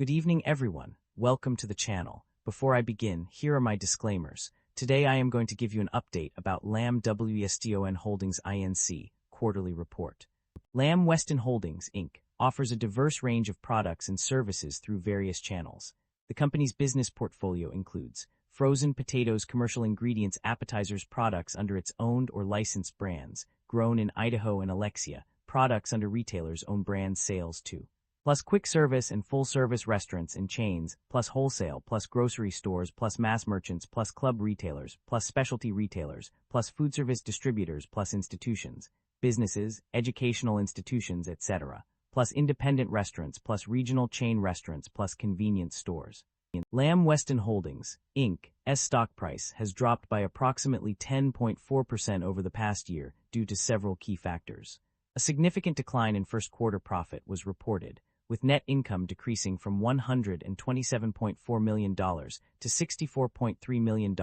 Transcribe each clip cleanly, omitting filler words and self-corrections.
Good evening, everyone. Welcome to the channel. Before I begin, here are my disclaimers. Today I am going to give you an update about LAMB WESTON Holdings INC quarterly report. LAMB WESTON Holdings Inc. offers a diverse range of products and services through various channels. The company's business portfolio includes frozen potatoes, commercial ingredients, appetizers, products under its owned or licensed brands, grown in Idaho and Alexia, products under retailers' own brand sales too, plus quick service and full-service restaurants and chains, plus wholesale, plus grocery stores, plus mass merchants, plus club retailers, plus specialty retailers, plus food service distributors, plus institutions, businesses, educational institutions, etc., plus independent restaurants, plus regional chain restaurants, plus convenience stores. LAMB WESTON Holdings, Inc.'s stock price has dropped by approximately 10.4% over the past year due to several key factors. A significant decline in first quarter profit was reported, with net income decreasing from $127.4 million to $64.3 million,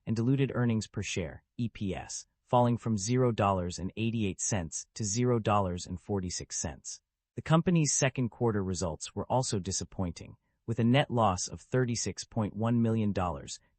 and diluted earnings per share, EPS, falling from $0.88 to $0.46. The company's second quarter results were also disappointing, with a net loss of $36.1 million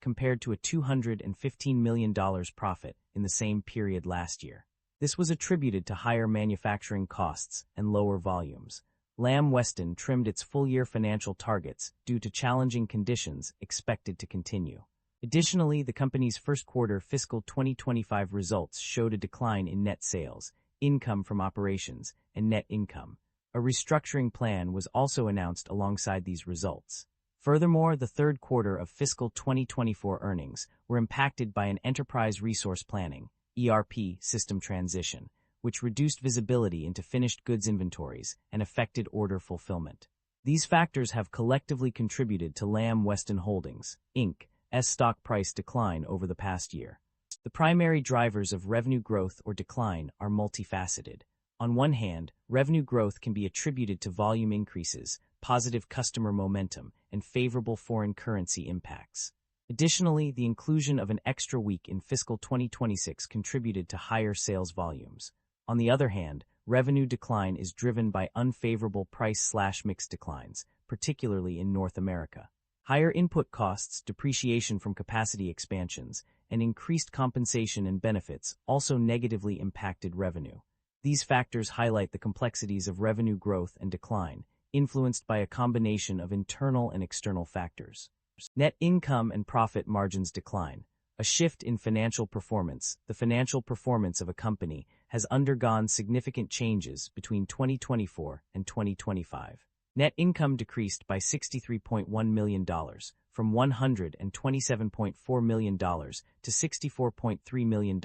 compared to a $215 million profit in the same period last year. This was attributed to higher manufacturing costs and lower volumes. LAMB WESTON trimmed its full-year financial targets due to challenging conditions expected to continue. Additionally, the company's first quarter fiscal 2025 results showed a decline in net sales, income from operations, and net income. A restructuring plan was also announced alongside these results. Furthermore, the third quarter of fiscal 2024 earnings were impacted by an enterprise resource planning (ERP) system transition, which reduced visibility into finished goods inventories and affected order fulfillment. These factors have collectively contributed to LAMB WESTON Holdings, Inc.'s stock price decline over the past year. The primary drivers of revenue growth or decline are multifaceted. On one hand, revenue growth can be attributed to volume increases, positive customer momentum, and favorable foreign currency impacts. Additionally, the inclusion of an extra week in fiscal 2026 contributed to higher sales volumes. On the other hand, revenue decline is driven by unfavorable price/mix declines, particularly in North America. Higher input costs, depreciation from capacity expansions, and increased compensation and benefits also negatively impacted revenue. These factors highlight the complexities of revenue growth and decline, influenced by a combination of internal and external factors. Net income and profit margins decline. A shift in financial performance. The financial performance of a company has undergone significant changes between 2024 and 2025. Net income decreased by $63.1 million, from $127.4 million to $64.3 million,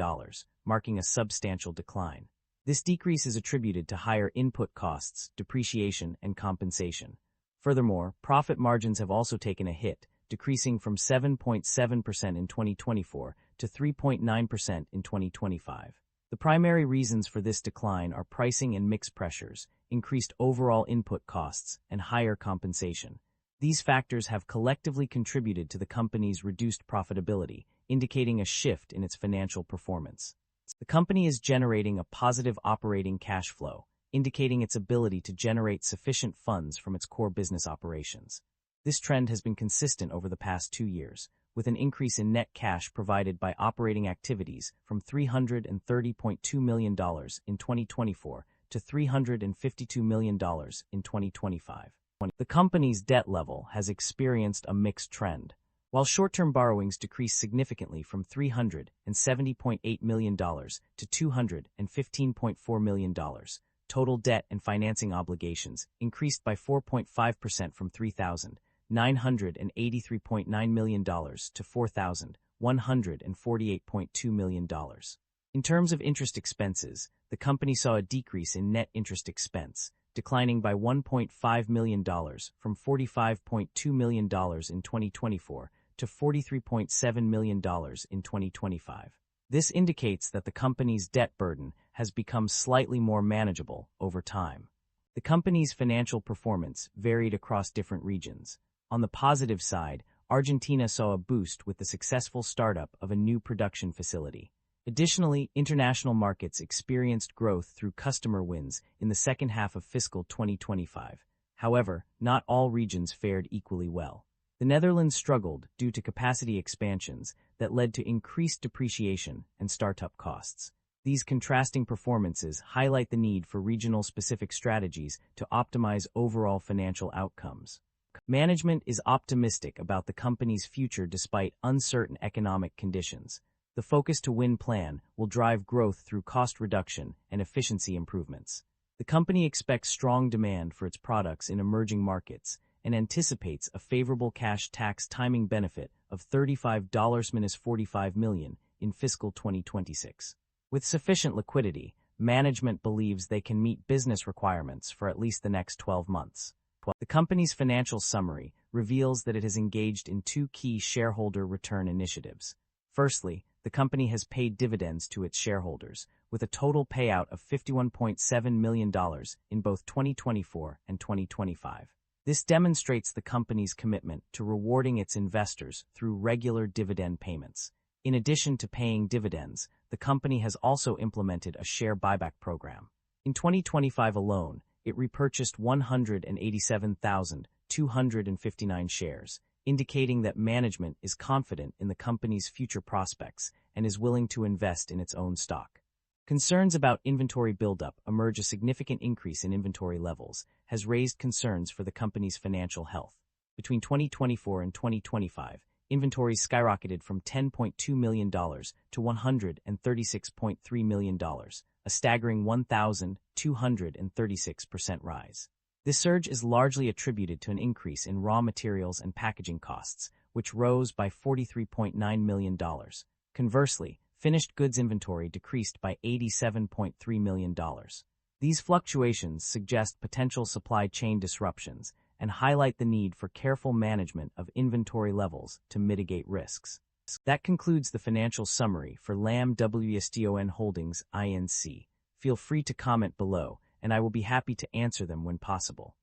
marking a substantial decline. This decrease is attributed to higher input costs, depreciation, and compensation. Furthermore, profit margins have also taken a hit, decreasing from 7.7% in 2024 to 3.9% in 2025. The primary reasons for this decline are pricing and mix pressures, increased overall input costs, and higher compensation. These factors have collectively contributed to the company's reduced profitability, indicating a shift in its financial performance. The company is generating a positive operating cash flow, indicating its ability to generate sufficient funds from its core business operations. This trend has been consistent over the past 2 years, with an increase in net cash provided by operating activities from $330.2 million in 2024 to $352 million in 2025. The company's debt level has experienced a mixed trend. While short-term borrowings decreased significantly from $370.8 million to $215.4 million, total debt and financing obligations increased by 4.5% from $3,983.9 million to $4,148.2 million. In terms of interest expenses, the company saw a decrease in net interest expense, declining by $1.5 million from $45.2 million in 2024 to $43.7 million in 2025. This indicates that the company's debt burden has become slightly more manageable over time. The company's financial performance varied across different regions. On the positive side, Argentina saw a boost with the successful startup of a new production facility. Additionally, international markets experienced growth through customer wins in the second half of fiscal 2025. However, not all regions fared equally well. The Netherlands struggled due to capacity expansions that led to increased depreciation and startup costs. These contrasting performances highlight the need for regional-specific strategies to optimize overall financial outcomes. Management is optimistic about the company's future despite uncertain economic conditions. The Focus to Win plan will drive growth through cost reduction and efficiency improvements. The company expects strong demand for its products in emerging markets and anticipates a favorable cash tax timing benefit of $35–45 million in fiscal 2026. With sufficient liquidity, management believes they can meet business requirements for at least the next 12 months. The company's financial summary reveals that it has engaged in two key shareholder return initiatives. Firstly, the company has paid dividends to its shareholders, with a total payout of $51.7 million in both 2024 and 2025. This demonstrates the company's commitment to rewarding its investors through regular dividend payments. In addition to paying dividends, the company has also implemented a share buyback program. In 2025 alone, it repurchased 187,259 shares, indicating that management is confident in the company's future prospects and is willing to invest in its own stock. Concerns about inventory buildup among a significant increase in inventory levels has raised concerns for the company's financial health. Between 2024 and 2025, inventories skyrocketed from $10.2 million to $136.3 million, a staggering 1,236% rise. This surge is largely attributed to an increase in raw materials and packaging costs, which rose by $43.9 million. Conversely, finished goods inventory decreased by $87.3 million. These fluctuations suggest potential supply chain disruptions and highlight the need for careful management of inventory levels to mitigate risks. That concludes the financial summary for LAMB WESTON Holdings INC. Feel free to comment below, and I will be happy to answer them when possible.